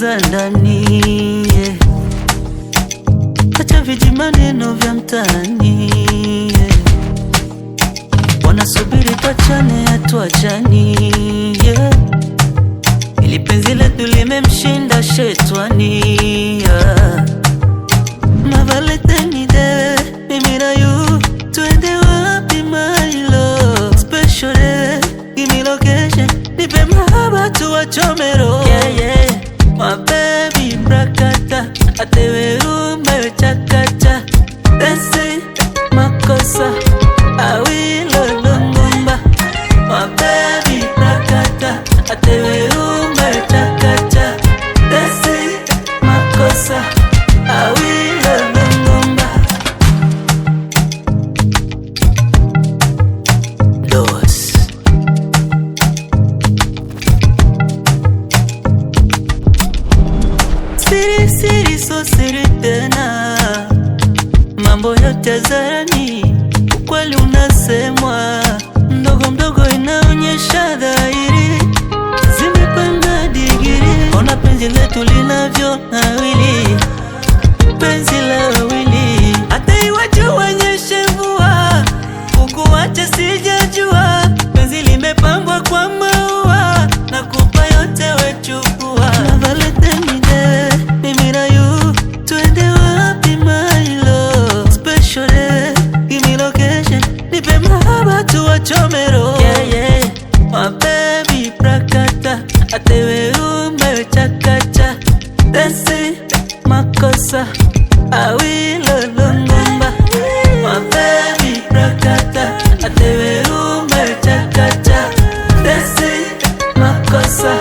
za ndani, yeah. Acha vijimaneno vya mtaani, yeah. Wanasubiri tuachane hatuachani, yeah. Ili penzi letu limemshinda shetani, yeah. Ma Valentine Day, mimi na you twende wapi my love? Special day, give me location, nipe mahaba tuwachomero, yeah, yeah. My baby brakata, atewe rumba chakata. Dance makosa, awilo lungumba. My baby brakata, atewe rumba chakata. Dance makosa, awilo lungumba. Dos. Siri siri so siri tena, mambo yote zarani, ukweli unasemwa, mdogo mdogo inaonyesha dhahiri, zimepanda digiri. Ona penzi letu linavyo nawili, penzi la wawili. Hata iwaje uonyeshe mvua, kukuacha sijajua. Penzi limepambwa kwa maua, nakupa yote wechukua. Na Valentine Day, mimi na you twende wapi my love? Special day, give me location, nipe mahaba tuwachomero, yeah, yeah. My baby brakata, atewe rumba chakata. Dance makosa, awilo lungumba. My baby brakata, atewe rumba chakata. Dance makosa.